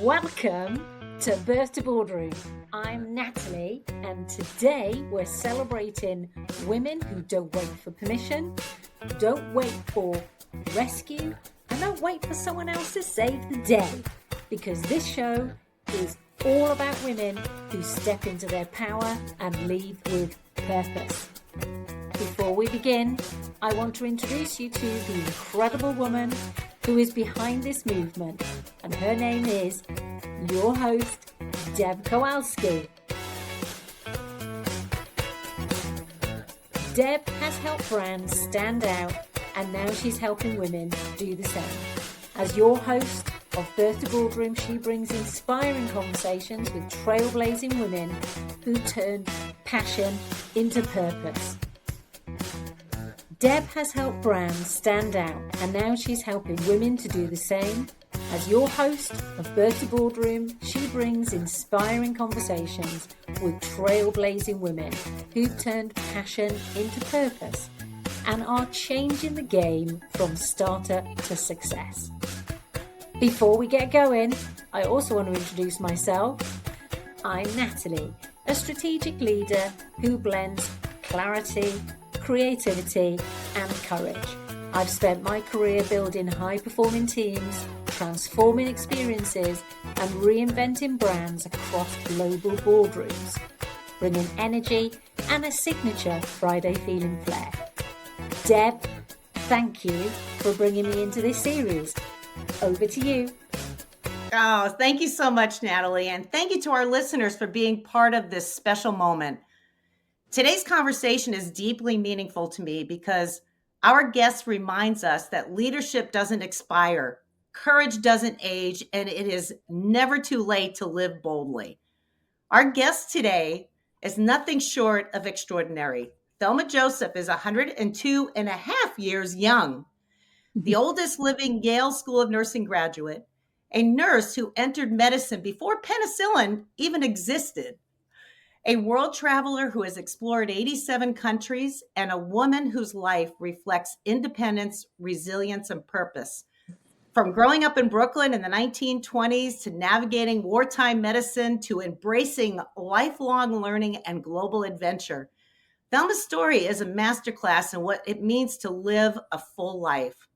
Welcome to Birth to Boardroom. I'm Natalie, and today we're celebrating women who don't wait for permission, don't wait for rescue, and don't wait for someone else to save the day. Because this show is all about women who step into their power and lead with purpose. Before we begin, I want to introduce you to the incredible woman who is behind this movement, and her name is your host, Deb Kowalski. Deb has helped brands stand out, and now she's helping women do the same. As your host of Birth to Boardroom, she brings inspiring conversations with trailblazing women who turn passion into purpose. Deb has helped brands stand out, and now she's helping women to do the same. As your host of Birth to Boardroom, she brings inspiring conversations with trailblazing women who've turned passion into purpose and are changing the game from starter to success. Before we get going, I also want to introduce myself. I'm Natalie, a strategic leader who blends clarity, creativity, and courage. I've spent my career building high-performing teams, transforming experiences, and reinventing brands across global boardrooms, bringing energy and a signature Friday feeling flair. Deb, thank you for bringing me into this series. Over to you. Oh, thank you so much, Natalie. And thank you to our listeners for being part of this special moment. Today's conversation is deeply meaningful to me because our guest reminds us that leadership doesn't expire, courage doesn't age, and it is never too late to live boldly. Our guest today is nothing short of extraordinary. Thelma Joseph is 102 and a half years young, the oldest living Yale School of Nursing graduate, a nurse who entered medicine before penicillin even existed, a world traveler who has explored 87 countries, and a woman whose life reflects independence, resilience, and purpose. From growing up in Brooklyn in the 1920s to navigating wartime medicine to embracing lifelong learning and global adventure, Thelma's story is a masterclass in what it means to live a full life.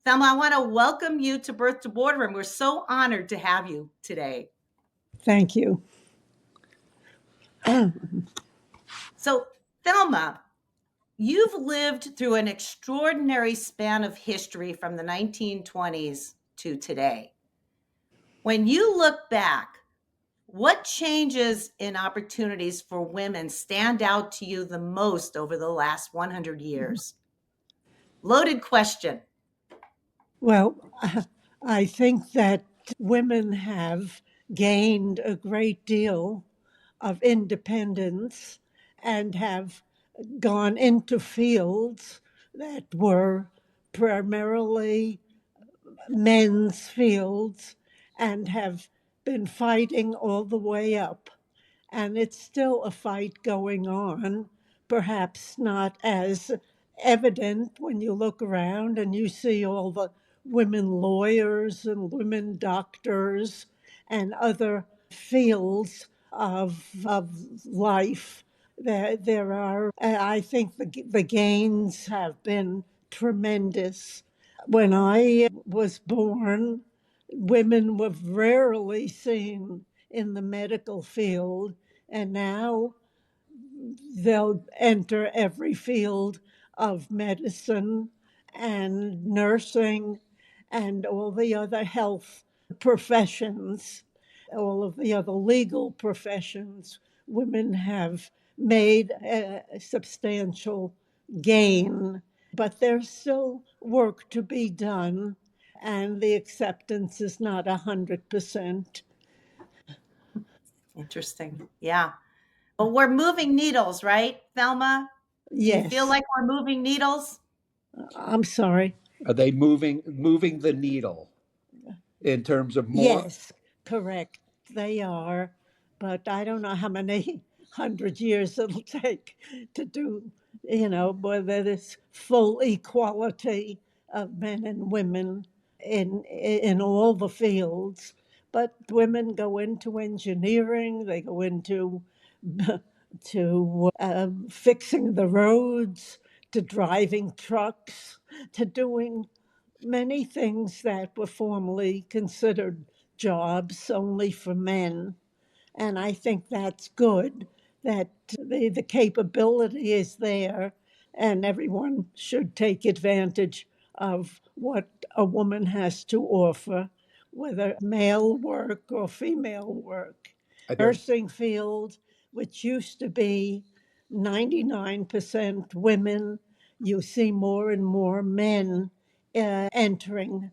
Thelma, I want to welcome you to Birth to Boardroom. We're so honored to have you today. Thank you. So, Thelma, you've lived through an extraordinary span of history from the 1920s to today. When you look back, what changes in opportunities for women stand out to you the most over the last 100 years? Loaded question. Well, I think that women have gained a great deal of independence and have gone into fields that were primarily men's fields and have been fighting all the way up. And it's still a fight going on, perhaps not as evident when you look around and you see all the women lawyers and women doctors and other fields of life. There are, I think the gains have been tremendous. When I was born, women were rarely seen in the medical field, and now they'll enter every field of medicine and nursing and all the other health professions, all of the other legal professions. Women have made a substantial gain, but there's still work to be done, and the acceptance is not 100%. Interesting. Yeah. Well, we're moving needles, right, Thelma? Do Yes. you feel like we're moving needles? I'm sorry. Are they moving the needle in terms of more? Yes, correct. They are, but I don't know how many 100 years it'll take to do, whether there's full equality of men and women in all the fields. But women go into engineering, they go into to fixing the roads, to driving trucks, to doing many things that were formerly considered jobs only for men. And I think that's good that the capability is there, and everyone should take advantage of what a woman has to offer, whether male work or female work. I do. Nursing field, which used to be 99% women, you see more and more men entering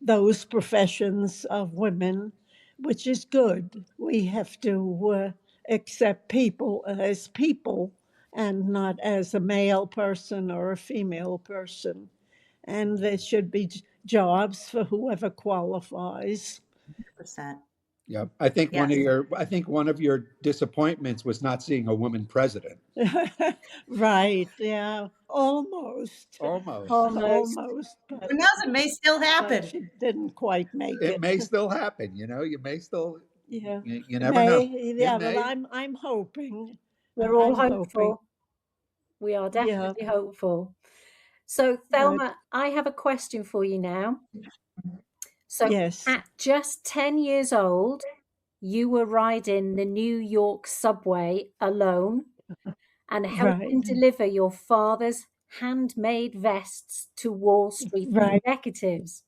those professions of women, which is good. We have to accept people as people and not as a male person or a female person. And there should be jobs for whoever qualifies. 100%. Yeah, I think Yes. one of your disappointments was not seeing a woman president. Right, yeah, almost, Almost. Almost. almost, Who knows? It may still but happen. she didn't quite make It it. may still happen, you know. You may still. Yeah, You never know. may, It yeah, well, may. I'm hoping. We're all I'm hoping. hopeful. We are Yeah, definitely hopeful. So, but Thelma, I have a question for you now. So, yes, at just 10 years old, you were riding the New York subway alone and right, helping deliver your father's handmade vests to Wall Street right. executives.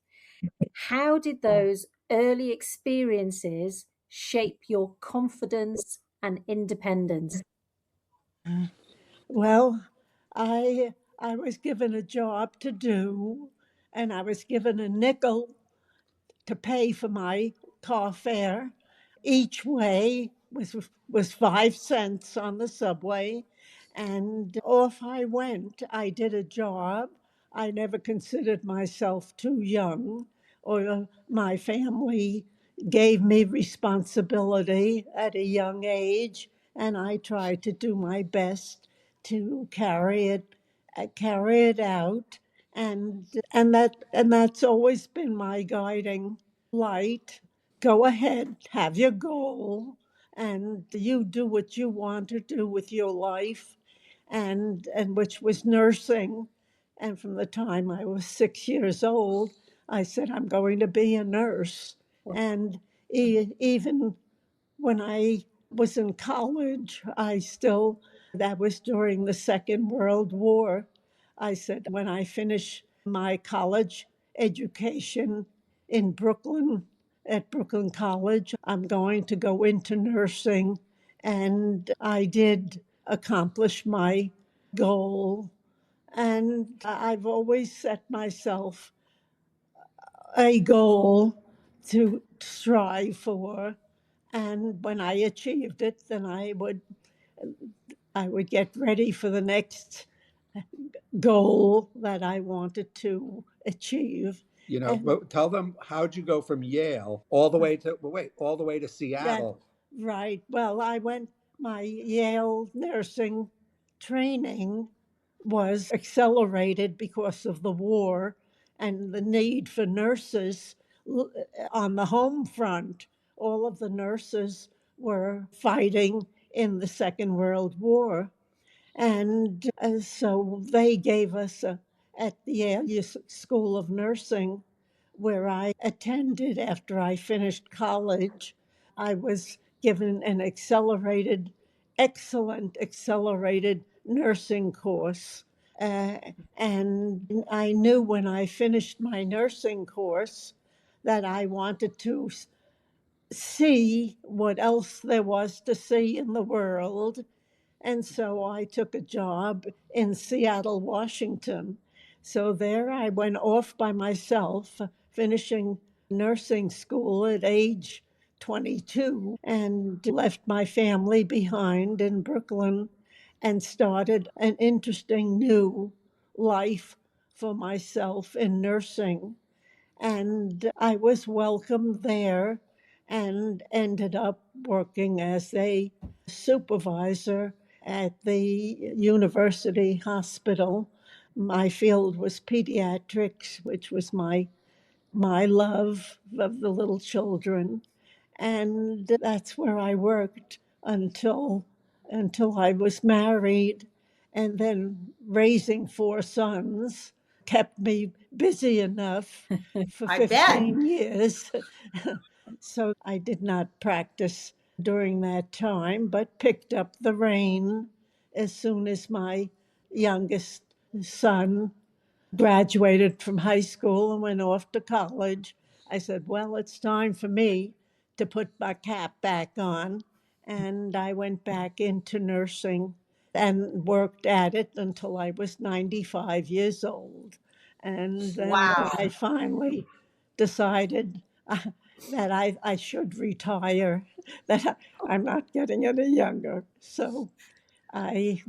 How did those early experiences shape your confidence and independence? Well, I was given a job to do, and I was given a nickel to pay for my car fare. Each way was 5 cents on the subway, and off I went. I did a job. I never considered myself too young, or my family gave me responsibility at a young age, and I tried to do my best to carry it out, and that's always been my guiding light. Go ahead, have your goal, and you do what you want to do with your life, and which was nursing. And from the time I was 6 years old, I said I'm going to be a nurse. And even when I was in college, that was during the Second World War. I said, when I finish my college education in Brooklyn, at Brooklyn College, I'm going to go into nursing. And I did accomplish my goal. And I've always set myself a goal to strive for. And when I achieved it, then I would get ready for the next goal that I wanted to achieve. You know, And but tell them, how'd you go from Yale all the way to all the way to that, Seattle? right. Well, my Yale nursing training was accelerated because of the war and the need for nurses on the home front. All of the nurses were fighting in the Second World War. And so they gave us at the Yale School of Nursing, where I attended after I finished college. I was given an excellent accelerated nursing course. Uh, and I knew when I finished my nursing course that I wanted to see what else there was to see in the world, and so I took a job in Seattle, Washington. So there I went off by myself, finishing nursing school at age 22, and left my family behind in Brooklyn and started an interesting new life for myself in nursing. And I was welcomed there and ended up working as a supervisor at the university hospital. My field was pediatrics, which was my love of the little children. And that's where I worked until I was married, and then raising four sons kept me busy enough for I bet. 15 years. So I did not practice during that time, but picked up the rein as soon as my youngest son graduated from high school and went off to college. I said, well, it's time for me to put my cap back on. And I went back into nursing and worked at it until I was 95 years old. And then Wow. I finally decided that I should retire, that I'm not getting any younger. So I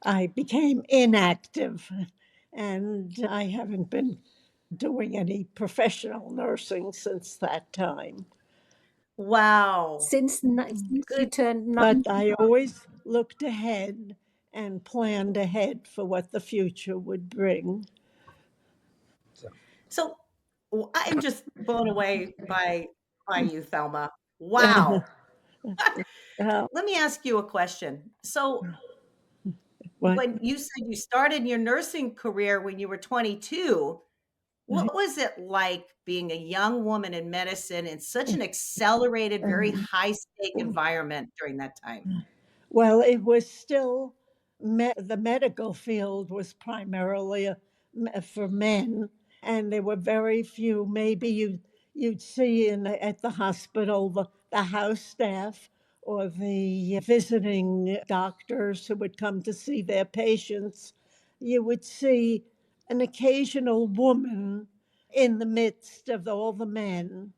I became inactive, and I haven't been doing any professional nursing since that time. Wow. Since you Good. turned But I 95. always looked ahead and planned ahead for what the future would bring. So, So I'm just blown away by you, Thelma. Wow. Well, Let me ask you a question. So what, when you said you started your nursing career when you were 22, what was it like being a young woman in medicine in such an accelerated, very high stake environment during that time? well, it was still the medical field was primarily for men, and there were very few. Maybe you'd see at the hospital the house staff or the visiting doctors who would come to see their patients. You would see an occasional woman in the midst of all the men.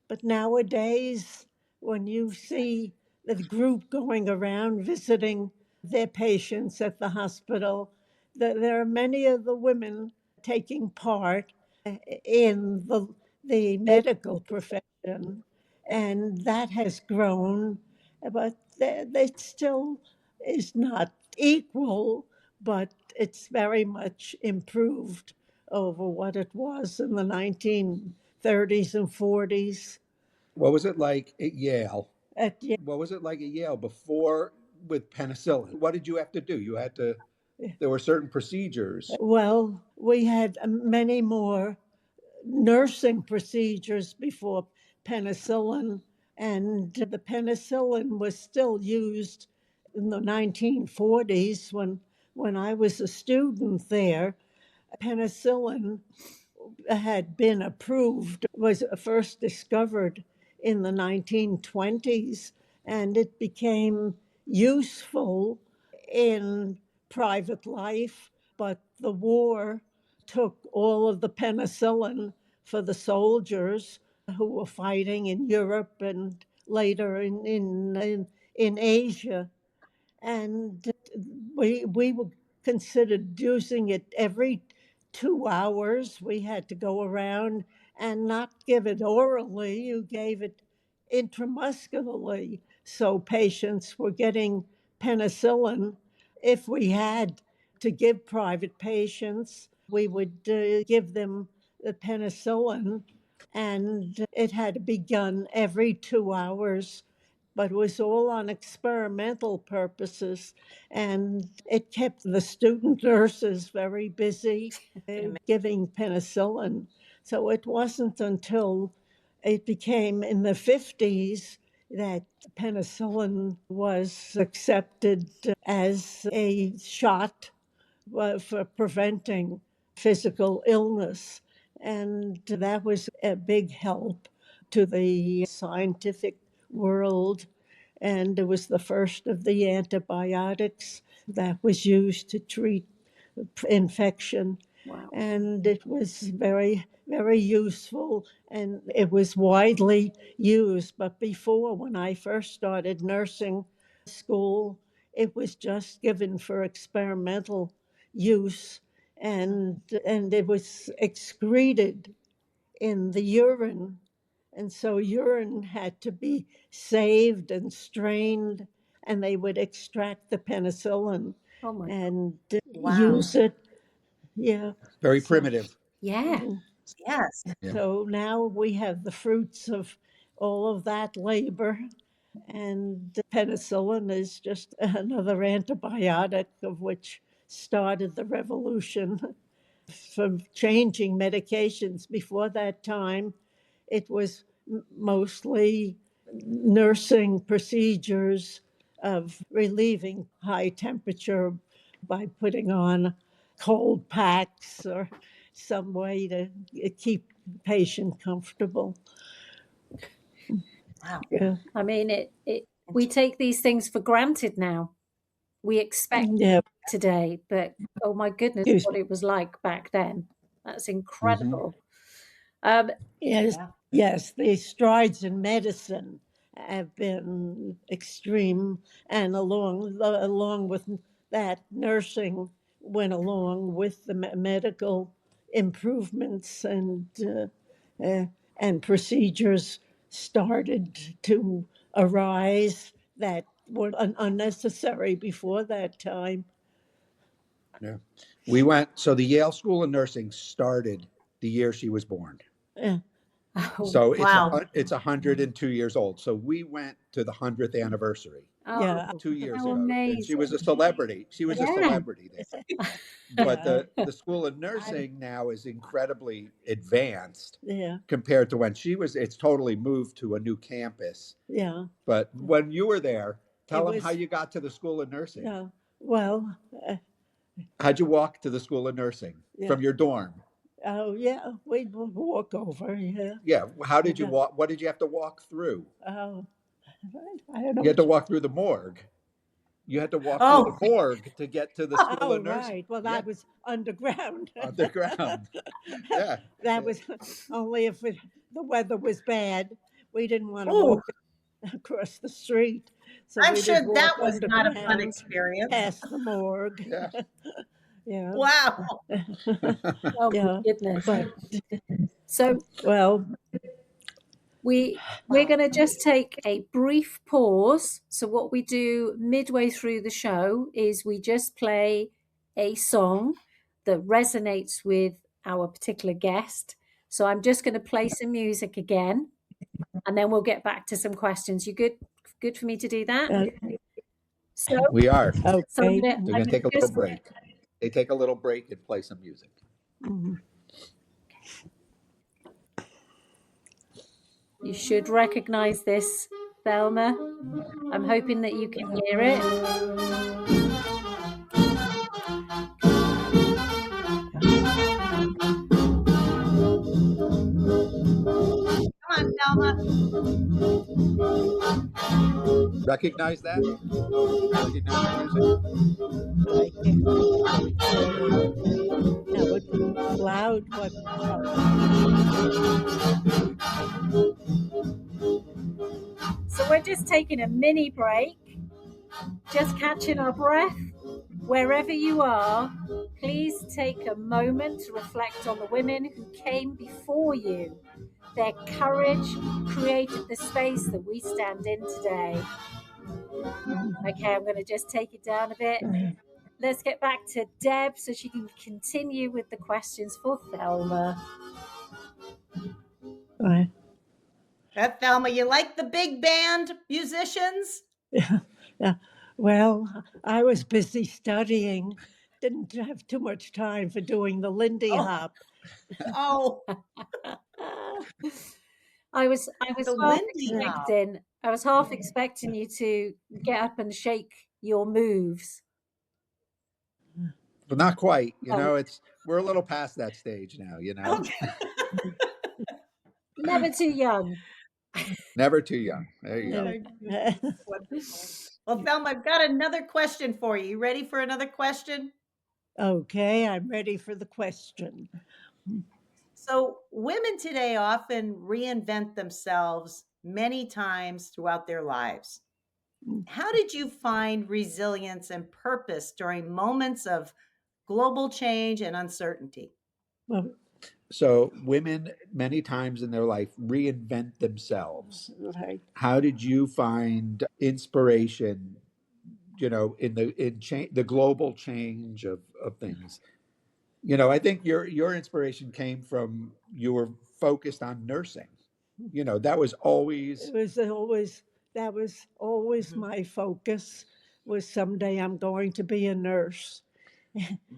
But nowadays, when you see the group going around visiting their patients at the hospital, there are many of the women taking part in the medical profession, and that has grown, but it still is not equal, but it's very much improved over what it was in the 1930s and 40s. what was it like at Yale? At What was it like at Yale before with penicillin? What did you have to do? There were certain procedures. Well, we had many more nursing procedures before penicillin, and the penicillin was still used in the 1940s when I was a student there. Penicillin had been approved, was first discovered in the 1920s, and it became useful in private life. But the war took all of the penicillin for the soldiers who were fighting in Europe and later in Asia, and we were considered using it every 2 hours. We had to go around and not give it orally. You gave it intramuscularly. So patients were getting penicillin. If we had to give private patients, we would give them the penicillin, and it had to be done every 2 hours, but it was all on experimental purposes. And it kept the student nurses very busy giving penicillin. So it wasn't until it became in the 50s that penicillin was accepted as a shot for preventing physical illness. And that was a big help to the scientific world. And it was the first of the antibiotics that was used to treat infection. Wow. And it was very, very useful, and it was widely used. But before, when I first started nursing school, it was just given for experimental use, and it was excreted in the urine, and so urine had to be saved and strained, and they would extract the penicillin Oh my. and Wow. use it. Yeah. Very So, primitive. Yeah. Yes. Yeah. so now we have the fruits of all of that labor. And penicillin is just another antibiotic of which started the revolution from changing medications. Before that time, it was mostly nursing procedures of relieving high temperature by putting on cold packs or some way to keep the patient comfortable. Wow. Yeah. I mean, we take these things for granted now. We expect Yeah. today, but oh my goodness, Excuse what me. it was like back then. That's Hmm. incredible. Um, Yes, Yeah. yes, the strides in medicine have been extreme, and along with that, nursing went along with the medical improvements, uh, and procedures started to arise that were unnecessary before that time. Yeah. So the Yale School of Nursing started the year she was born. Uh, oh, So Wow. it's 102 years old. So we went to the 100th anniversary oh, yeah, 2 years how ago, and she was amazing. a celebrity. She was a Yeah. celebrity there. But yeah, the School of Nursing now is incredibly advanced yeah, compared to when she was. It's totally moved to a new campus. yeah. But when you were there, It tell them how was, you got to the School of Nursing. yeah, well, How'd you walk to the School of Nursing yeah. from your dorm? Oh, yeah, we'd walk over, yeah. Yeah. How did you Yeah. walk? What did you have to walk through? Oh, I don't know You had what to you, walk through the morgue. You had to walk through the Oh, morgue to get to the School oh, of Nursing. right. Well, Yeah, that was underground. underground. Yeah. That was only if the weather was bad. We didn't want to oh, walk across the street, so I'm we would sure that walk was not a fun underground experience. past the morgue. Yeah. Yeah, Wow. Oh my yeah. goodness. But, So well, we're going to just take a brief pause. So what we do midway through the show is we just play a song that resonates with our particular guest. So I'm just going to play some music again, and then we'll get back to some questions. You good for me to do that? uh, So We are. so okay. We're I'm going to gonna take a little just break. They take a little break and play some music. Mhm. you should recognize this, Thelma. I'm hoping that you can hear it. Come on, Thelma. Recognize that? Recognize the music? I can't hear it. No, it's loud, but So we're just taking a mini break, just catching our breath. Wherever you are, please take a moment to reflect on the women who came before you. Their courage created the space that we stand in today. Okay, I'm going to just take it down a bit. Let's get back to Deb so she can continue with the questions for Thelma. Thelma, you like the big band musicians? yeah. Well, I was busy studying, didn't have too much time for doing the Lindy Oh, Hop. oh, I was the Lindy Hop. half expecting you to get up and shake your moves. But not quite. Oh, We're a little past that stage now, Okay. never too young. Never too young. There you go. Wonderful. Well, Thelma, I've got another question for you. You ready for another question? Okay, I'm ready for the question. So, women today often reinvent themselves many times throughout their lives. How did you find resilience and purpose during moments of global change and uncertainty? Well, So women many times in their life reinvent themselves. right. How did you find inspiration, the global change of things? I think your inspiration came from you were focused on nursing. You know, that was always. That was always Mhm. my focus, was someday I'm going to be a nurse.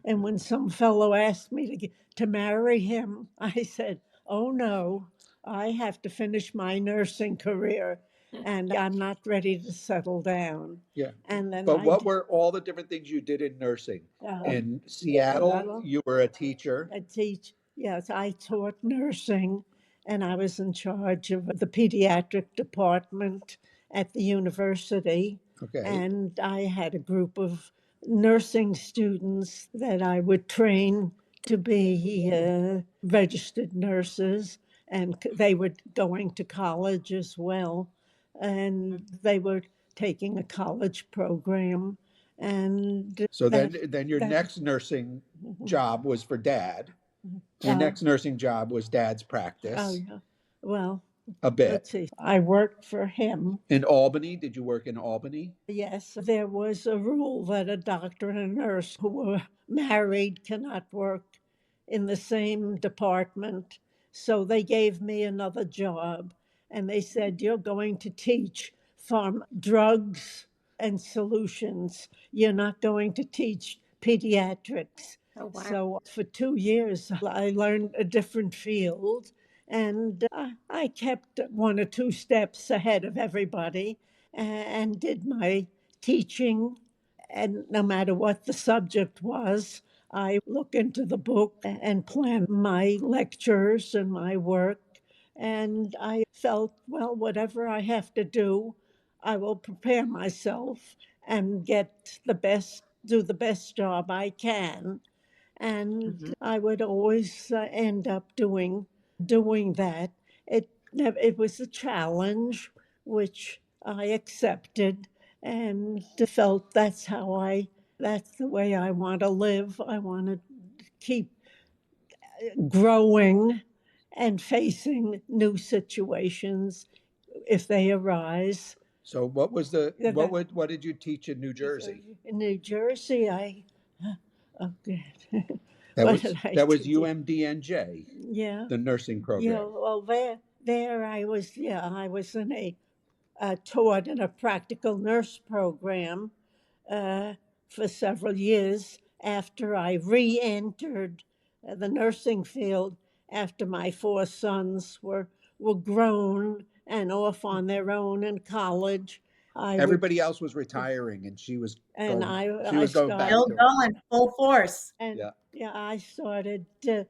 And when some fellow asked me to marry him, I said, "Oh no, I have to finish my nursing career and I'm not ready to settle down." Yeah. And then But what were all the different things you did in nursing? In Seattle, Seattle, you were a teacher. yes, I taught nursing and I was in charge of the pediatric department at the university. Okay. And I had a group of nursing students that I would train to be registered nurses, and they were going to college as well. And they were taking a college program. And So then your that next nursing job was for dad. Your uh, next nursing job was dad's oh practice yeah, well, a bit. let's see. I worked for him. In Albany, did you work in Albany? Yes, there was a rule that a doctor and a nurse who were married cannot work in the same department. So they gave me another job and they said, "You're going to teach from drugs and solutions. You're not going to teach pediatrics." Oh, wow. So for 2 years, I learned a different field and I kept one or two steps ahead of everybody and did my teaching. And no matter what the subject was, I look into the book and plan my lectures and my work. And I felt, well, whatever I have to do, I will prepare myself and do the best job I can. And Mhm. I would always end up doing that. It was a challenge, which I accepted and felt that's the way I want to live. I want to keep growing and facing new situations if they arise. So what did you teach in New Jersey? In New Jersey, oh, good. That What was did I that was do? UMDNJ, Yeah, the nursing yeah. program. Well, there I was. Yeah, I was taught in a practical nurse program uh, for several years after I re-entered the nursing field after my four sons were grown and off on their own in college. I would Everybody else was retiring and and she I was going back Still started to it. going full force. and Yeah. yeah, I started to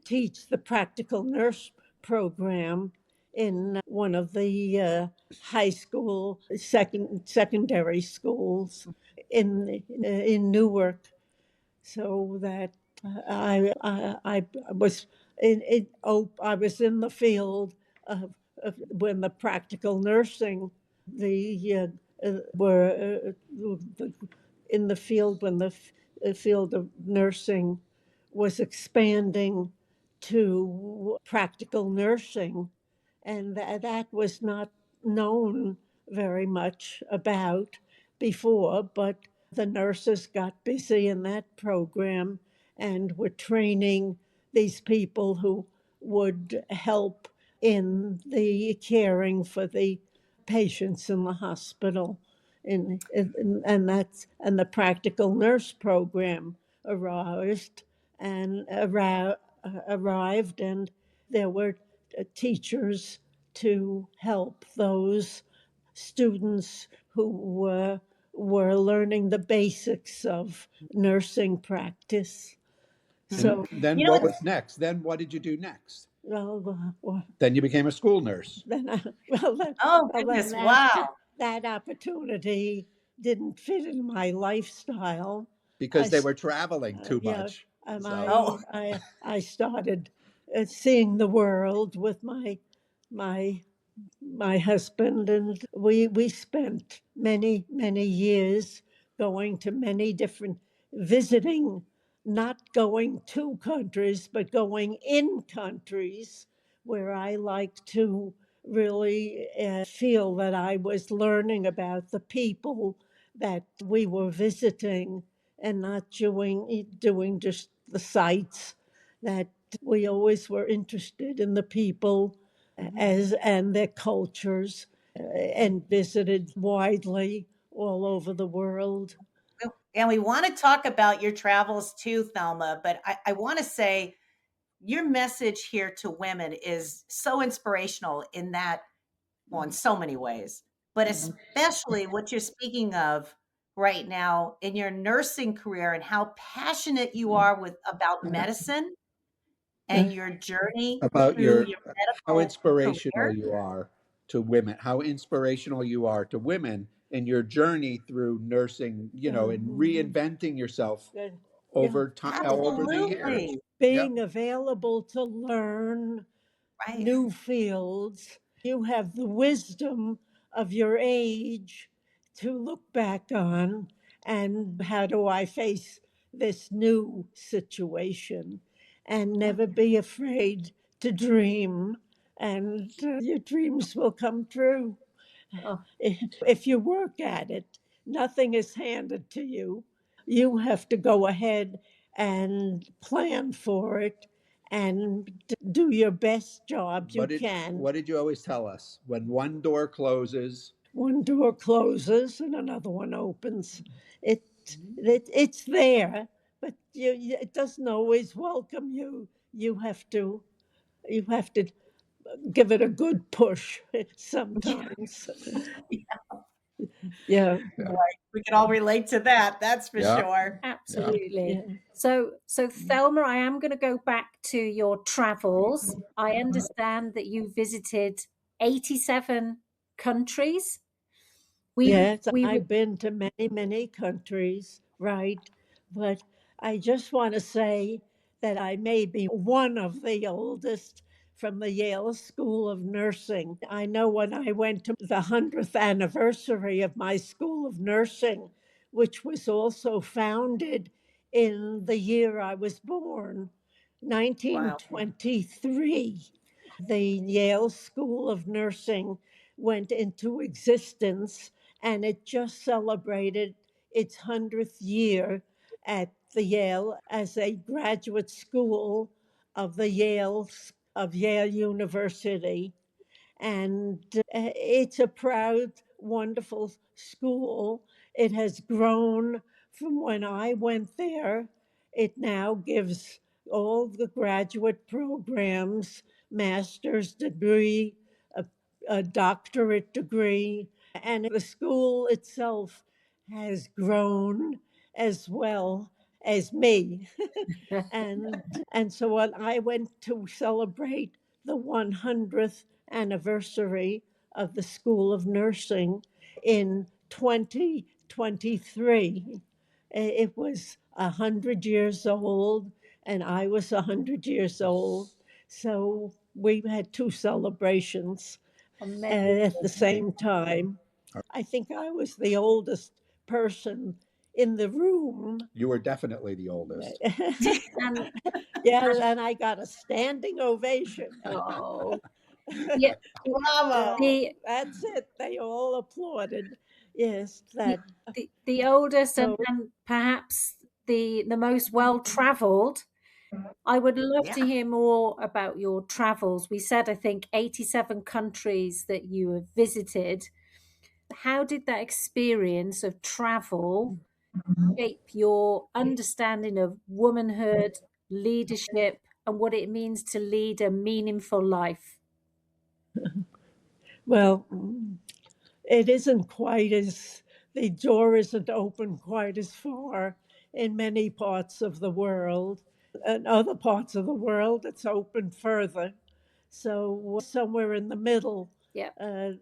teach the practical nurse program in one of the high school secondary schools in Newark, so that I was I was in the field when the practical nursing were in the field when the field of nursing was expanding to practical nursing, and that was not known very much about before, but the nurses got busy in that program and were training these people who would help in the caring for the patients in the hospital. And the practical nurse program arrived arrived, and there were teachers to help those students who were learning the basics of nursing practice. And So, then You know, what it's was next? Then what did you do next? well, Then you became a school nurse then oh then goodness, wow. that opportunity didn't fit in my lifestyle. I because they were traveling too yeah, much. So Oh, I started seeing the world with my my husband, and we spent many years going to many different visiting, not going to countries but going in countries where I like to really feel that I was learning about the people that we were visiting and not doing just the sights, that we always were interested in the people as and their cultures, and visited widely all over the world. And we want to talk about your travels too, Thelma, but I want to say your message here to women is so inspirational in that, well, in so many ways, but especially what you're speaking of right now in your nursing career and how passionate you are with about medicine Uh, and your journey About through your your how medical inspirational career. you are to women, how inspirational you are to women in your journey through nursing, and reinventing yourself uh, yeah, over time, over the years. Absolutely. Yep. being available to learn Right. new fields. You have the wisdom of your age to look back on and how do I face this new situation, and never be afraid to dream, and your dreams will come true. Oh, If you work at it, nothing is handed to you. You have to go ahead and plan for it and do your best job you can. What did you always tell us? When one door closes, One door closes and another one opens. It's there, but it doesn't always welcome you. You have to give it a good push sometimes. Yeah, yeah, Right. We can all relate to that. That's for yeah, sure. yeah. absolutely. yeah, So Thelma, I am going to go back to your travels. I understand that you visited 87 countries. yes. We I've been to many, many countries, right? But I just want to say that I may be one of the oldest from the Yale School of Nursing. I know when I went to the 100th anniversary of my School of Nursing, which was also founded in the year I was born, Wow. 1923. The Yale School of Nursing went into existence, and it just celebrated its 100th year at the Yale as a graduate school of the Yale University. And it's a proud, wonderful school. It has grown from when I went there. It now gives all the graduate programs, master's degree, a doctorate degree, and the school itself has grown as well as me. and and so when I went to celebrate the 100th anniversary of the School of Nursing in 2023, it was 100 years old, and I was 100 years old. So we had two celebrations at the same time. I think I was the oldest person in the room. You were definitely the oldest. and Yeah, and I got a standing ovation. oh yeah, Yeah, Bravo. the that's it. They all applauded. Yes, the that. the oldest So and perhaps the most well traveled. I would love Yeah. to hear more about your travels. We said, I think, 87 countries that you have visited. How did that experience of travel shape your understanding of womanhood, leadership, and what it means to lead a meaningful life? well, it isn't quite as the door isn't open quite as far in many parts of the world. In other parts of the world, it's open further. So we're somewhere in the middle Yeah,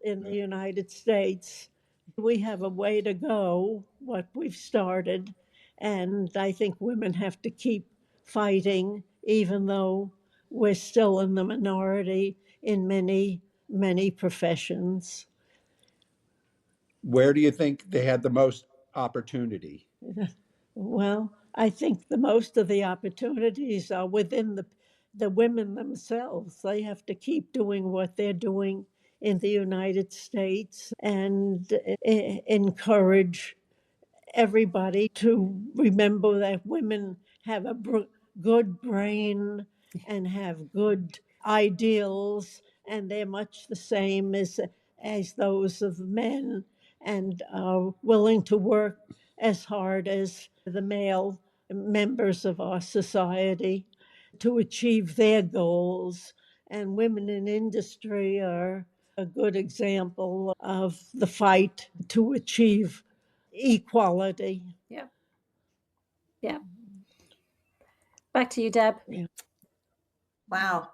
in the United States. We have a way to go, what we've started. And I think women have to keep fighting, even though we're still in the minority in many, many professions. Where do you think they had the most opportunity? Well, I think the most of the opportunities are within the women themselves. They have to keep doing what they're doing in the United States and encourage everybody to remember that women have a good brain and have good ideals and they're much the same as those of men, and are willing to work as hard as the male members of our society to achieve their goals. And women in industry are a good example of the fight to achieve equality. Yeah. Yeah. Back to you, Deb. Yeah. Wow.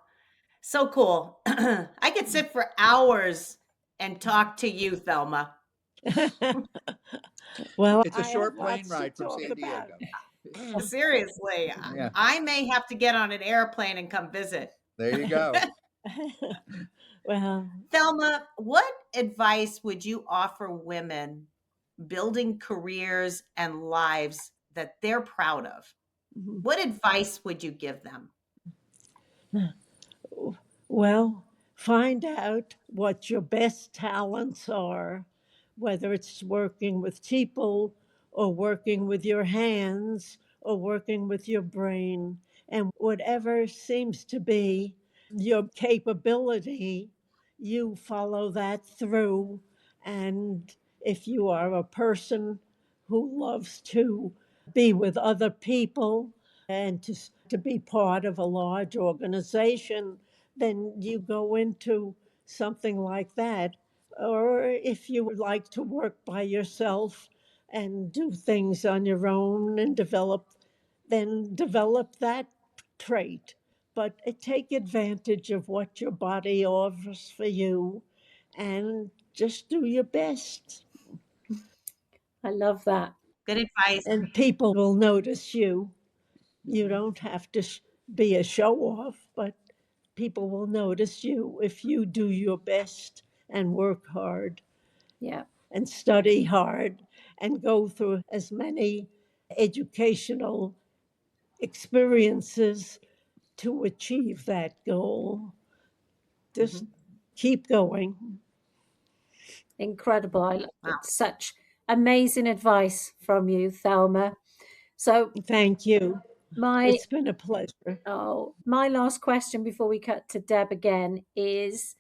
So cool. I could sit for hours and talk to you, Thelma. Well, It's a I have short plane lots to ride from talk San about. Diego. Seriously, Yeah, I may have to get on an airplane and come visit. there you go. Well, Thelma, what advice would you offer women building careers and lives that they're proud of? What advice would you give them? well, find out what your best talents are, whether it's working with people or working with your hands or working with your brain. And whatever seems to be your capability, you follow that through. And if you are a person who loves to be with other people and to be part of a large organization, then you go into something like that. Or if you would like to work by yourself and do things on your own and then develop that trait. But take advantage of what your body offers for you and just do your best. I love that. Good advice. And people will notice you. You don't have to be a show off, but people will notice you if you do your best and work hard Yeah. and study hard and go through as many educational experiences to achieve that goal. Just keep going. Incredible. Wow. Such amazing advice from you, Thelma. So Thank you. my It's been a pleasure. my last question before we cut to Deb again is,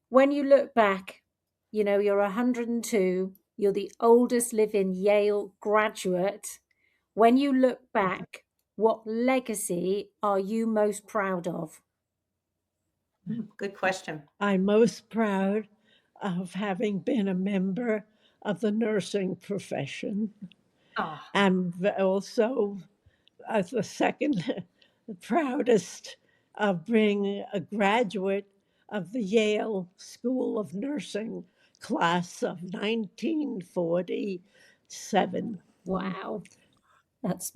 when you look back, you're 102, you're the oldest living Yale graduate. When you look back, what legacy are you most proud of? Good question. I'm most proud of having been a member of the nursing profession. Oh, I'm also the second proudest of being a graduate of the Yale School of Nursing class of 1947. Wow, that's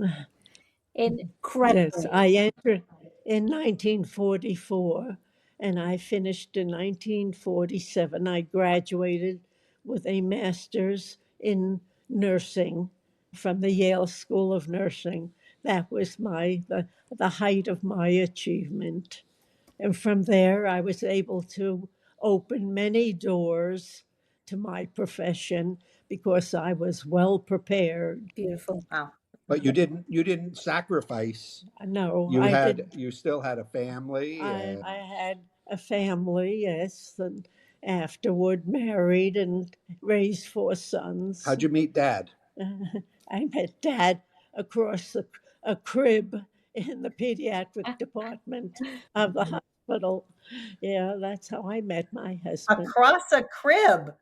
Yes, incredible. I entered in 1944 and I finished in 1947. I graduated with a master's in nursing from the Yale School of Nursing. That was the height of my achievement. And from there, I was able to open many doors to my profession because I was well prepared. Beautiful. wow. But you didn't sacrifice. No, You I had did. you still had a family. I had a family, yes, and afterward married and raised 4 sons. How'd you meet Dad? I met Dad across a crib in the pediatric department of the hospital. Yeah, that's how I met my husband. Across a crib.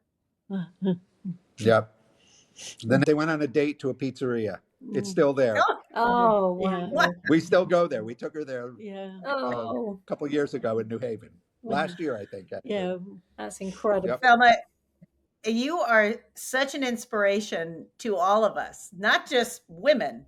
Yep. Then they went on a date to a pizzeria. It's still there. Oh, Oh, Yeah, wow. We still go there. We took her there yeah, a Oh, couple years ago in New Haven. Last year, I think. Actually. yeah. that's incredible. Yep. Thelma, you are such an inspiration to all of us, not just women.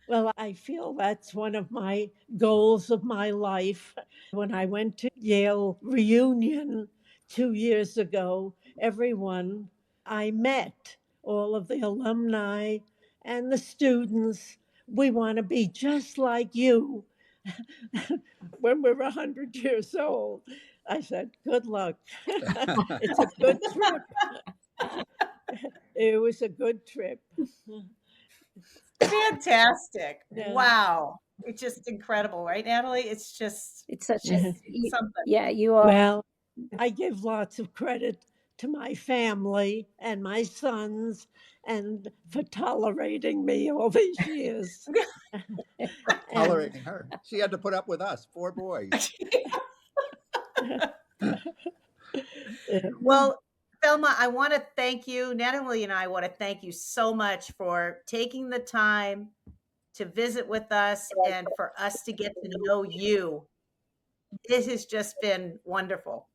Well, I feel that's one of my goals of my life. When I went to Yale reunion 2 years ago, everyone I met, all of the alumni and the students, we want to be just like you when we're 100 years old. I said, good luck. It's a good trip. It was a good trip. Fantastic. Yeah. Wow. It's just incredible, right, Natalie? It's just It's such a, something. yeah, you are. Well, I give lots of credit to my family and my sons and for tolerating me all these years. And Tolerating her. She had to put up with us, 4 boys. Well, Thelma, I want to thank you. Natalie and I want to thank you so much for taking the time to visit with us and for us to get to know you. It has just been wonderful.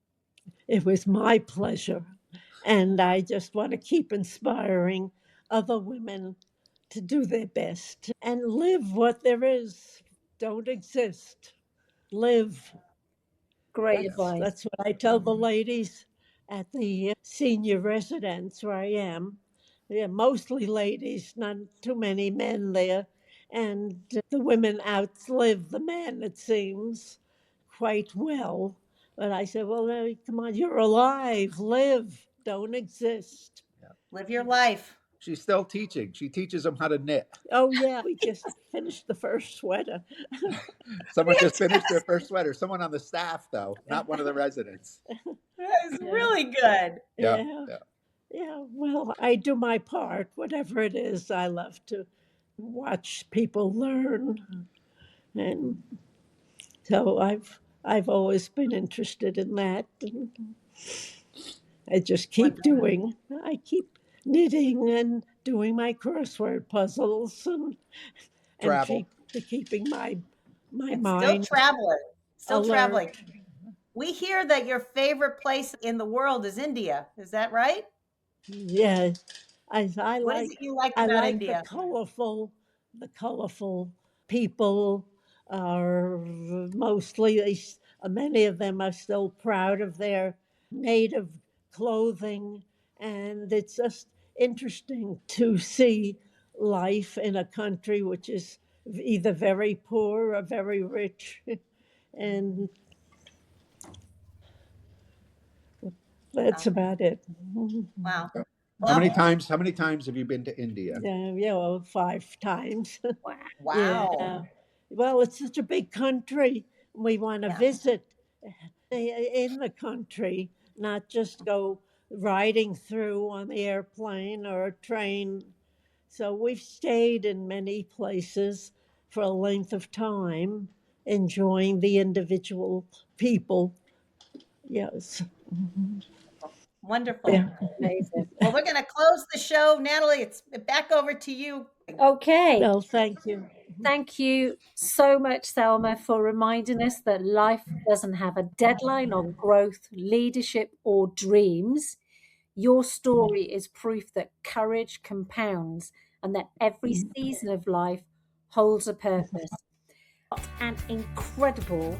it was my pleasure. And I just want to keep inspiring other women to do their best and live what there is. Don't exist. Live. Great That's advice. that's what I tell the ladies at the senior residence where I am. Yeah, mostly ladies, not too many men there. And the women outlive the men, it seems, quite well. But I said, well, come on, you're alive, live, don't exist. Live your life. She's still teaching. She teaches them how to knit. Oh, yeah, we just finished the first sweater. Someone just finished their first sweater. Someone on the staff, though, not one of the residents. That is really good. Yeah. Yeah. Yeah. Yeah, well, I do my part, whatever it is. I love to watch people learn, and so I've always been interested in that. And I just keep Wonderful. doing. I keep knitting and doing my crossword puzzles and Travel. keeping my And mind still alert. traveling. We hear that your favorite place in the world is India. Is that right? Yeah, I What is like it you like I about like India? the colorful people are mostly many of them are still proud of their native clothing, and it's just interesting to see life in a country which is either very poor or very rich, and that's Wow. about it. Wow. How many Well, times? How many times have you been to India? Yeah, well, 5 times. Wow. wow. Yeah. Well, it's such a big country. We want to Yeah. visit in the country, not just go riding through on the airplane or a train. So we've stayed in many places for a length of time, enjoying the individual people. Yes. Wonderful. Yeah. Amazing. Well, we're going to close the show. Natalie, it's back over to you. Okay. Well, thank you. Thank you so much, Thelma, for reminding us that life doesn't have a deadline on growth, leadership, or dreams. Your story is proof that courage compounds and that every season of life holds a purpose. An incredible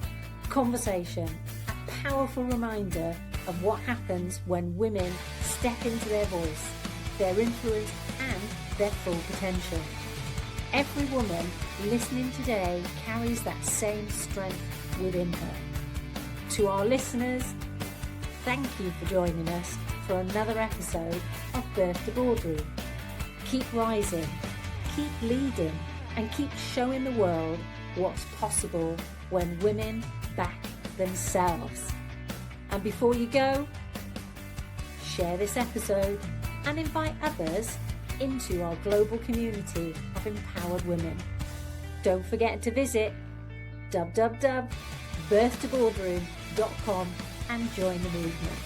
conversation, a powerful reminder of what happens when women step into their voice, their influence, and their full potential. Every woman listening today carries that same strength within her. To our listeners, thank you for joining us for another episode of Birth to Boardroom. Keep rising, keep leading, and keep showing the world what's possible when women back themselves. And before you go, share this episode and invite others into our global community of empowered women. Don't forget to visit www.birthtoboardroom.com and join the movement.